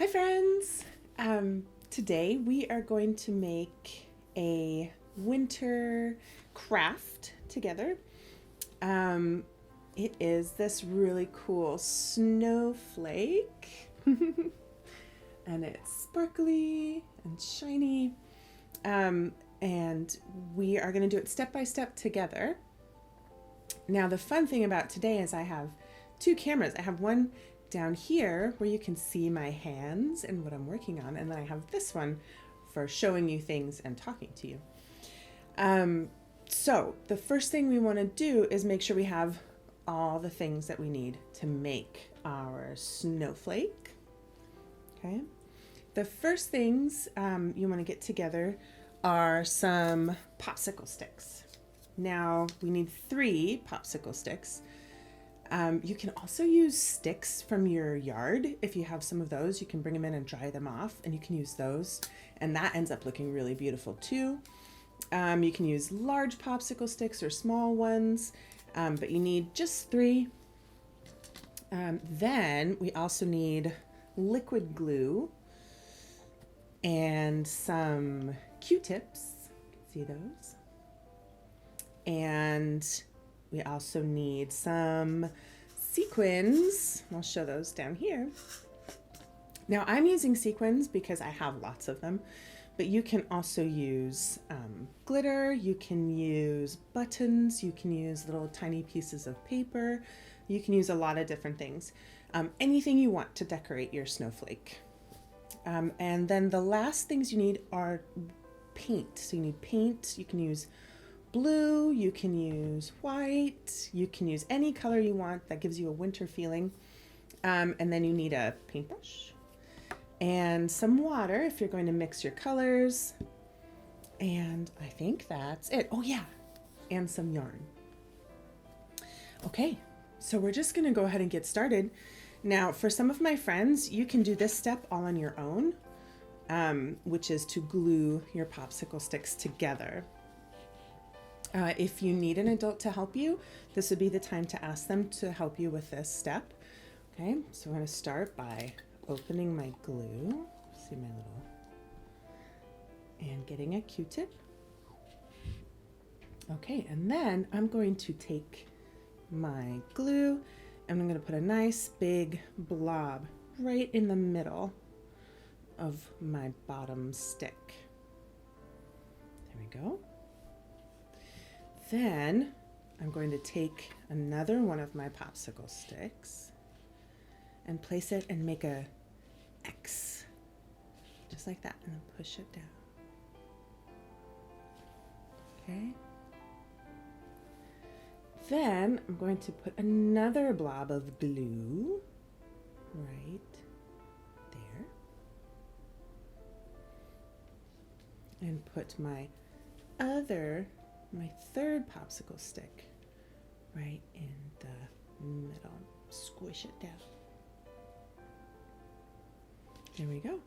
Hi friends! Today we are going to make a winter craft together. It is this really cool snowflake and it's sparkly and shiny. And we are going to do it step by step together. Now the fun thing about today is I have two cameras. I have one down here where you can see my hands and what I'm working on, and then I have this one for showing you things and talking to you. So the first thing we want to do is make sure we have all the things that we need to make our snowflake. Okay. The first things you want to get together are some popsicle sticks. Now we need 3 popsicle sticks. You can also use sticks from your yard. If you have some of those, you can bring them in and dry them off, and you can use those, and that ends up looking really beautiful too. You can use large popsicle sticks or small ones, but you need just 3. Then we also need liquid glue and some Q-tips. You can see those. And we also need some sequins. I'll show those down here. Now I'm using sequins because I have lots of them, but you can also use glitter, you can use buttons, you can use little tiny pieces of paper, you can use a lot of different things. Anything you want to decorate your snowflake. And then the last things you need are paint. So you need paint, you can use blue, you can use white, you can use any color you want that gives you a winter feeling. And then you need a paintbrush and some water if you're going to mix your colors. And I think that's it. Oh yeah, and some yarn. Okay, so we're just gonna go ahead and get started. Now for some of my friends, you can do this step all on your own, which is to glue your popsicle sticks together. If you need an adult to help you, this would be the time to ask them to help you with this step. Okay, so I'm going to start by opening my glue. See my little, and getting a Q-tip. Okay, and then I'm going to take my glue and I'm going to put a nice big blob right in the middle of my bottom stick. There we go. Then I'm going to take another one of my popsicle sticks and place it and make a X, just like that, and then push it down. Okay. Then I'm going to put another blob of glue right there and put my third popsicle stick right in the middle. Squish it down. There we go.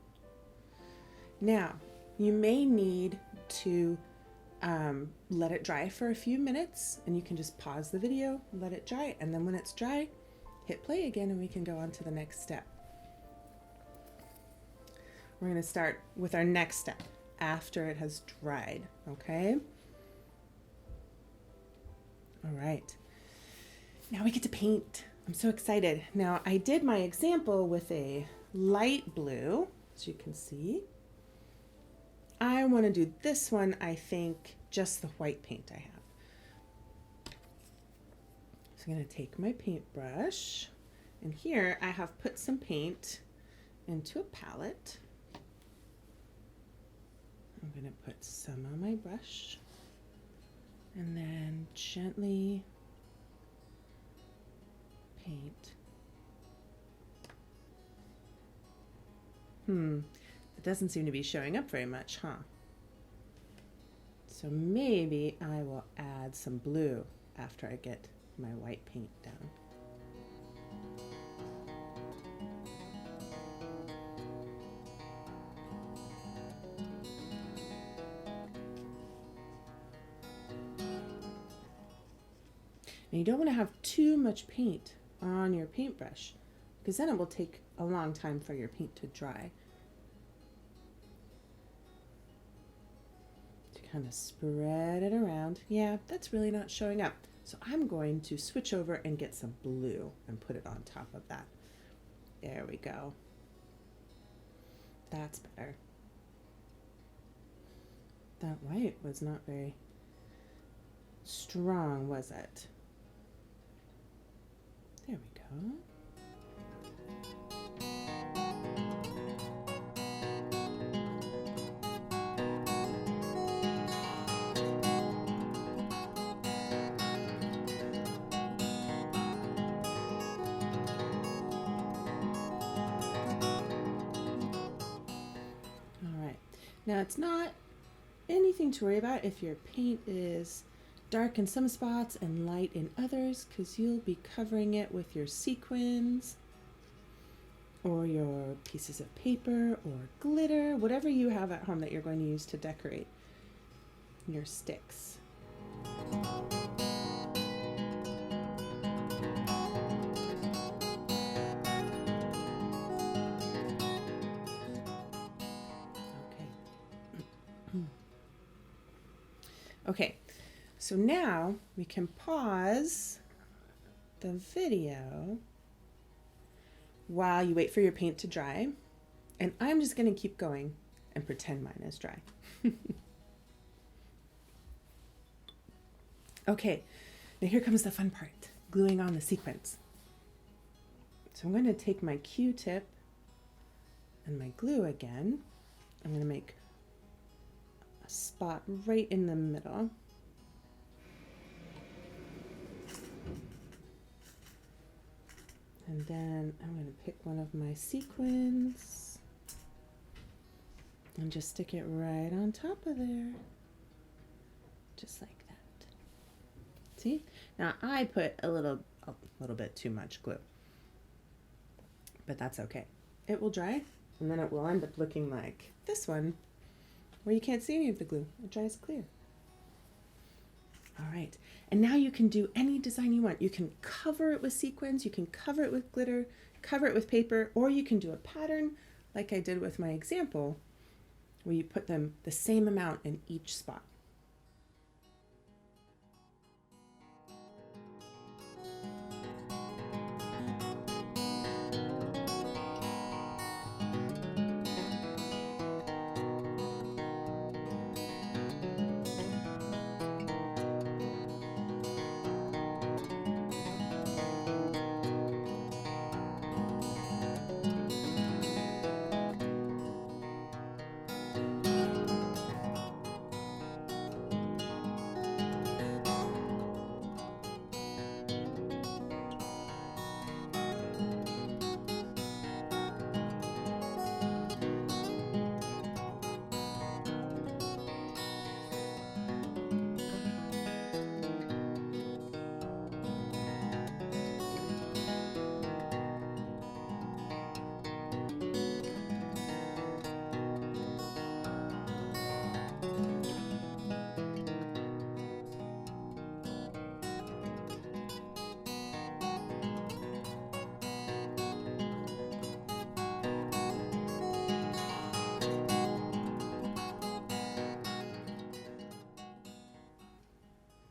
Now, you may need to let it dry for a few minutes, and you can just pause the video, let it dry, and then when it's dry, hit play again and we can go on to the next step. We're going to start with our next step after it has dried, okay? All right, now we get to paint. I'm so excited. Now I did my example with a light blue, as you can see. I want to do this one, I think, just the white paint I have. So I'm going to take my paintbrush, and here I have put some paint into a palette. I'm going to put some on my brush and then gently paint. It doesn't seem to be showing up very much, huh? So maybe I will add some blue after I get my white paint down. And you don't want to have too much paint on your paintbrush because then it will take a long time for your paint to dry. To kind of spread it around. Yeah, that's really not showing up. So I'm going to switch over and get some blue and put it on top of that. There we go. That's better. That white was not very strong, was it? There we go. All right. Now it's not anything to worry about if your paint is dark in some spots and light in others, because you'll be covering it with your sequins or your pieces of paper or glitter, whatever you have at home that you're going to use to decorate your sticks. Okay, so now we can pause the video while you wait for your paint to dry, and I'm just going to keep going and pretend mine is dry. Okay, now here comes the fun part, gluing on the sequins. So I'm going to take my Q-tip and my glue again. I'm going to make a spot right in the middle. And then I'm going to pick one of my sequins and just stick it right on top of there. Just like that. See? Now I put a little bit too much glue, but that's okay. It will dry, and then it will end up looking like this one, where you can't see any of the glue. It dries clear. All right, and now you can do any design you want. You can cover it with sequins, you can cover it with glitter, cover it with paper, or you can do a pattern like I did with my example, where you put them the same amount in each spot.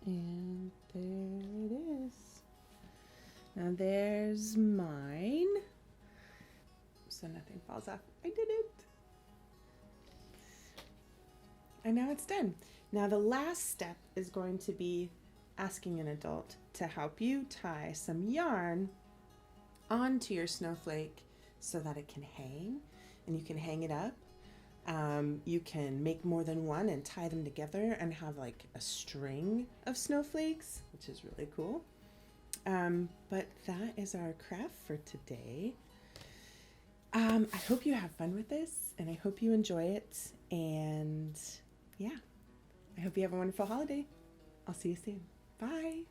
And there it is. Now there's mine. So nothing falls off. I did it. And now it's done. Now the last step is going to be asking an adult to help you tie some yarn onto your snowflake so that it can hang, and you can hang it up. You can make more than one and tie them together and have like a string of snowflakes, which is really cool. But that is our craft for today. I hope you have fun with this, and I hope you enjoy it. And yeah, I hope you have a wonderful holiday. I'll see you soon. Bye.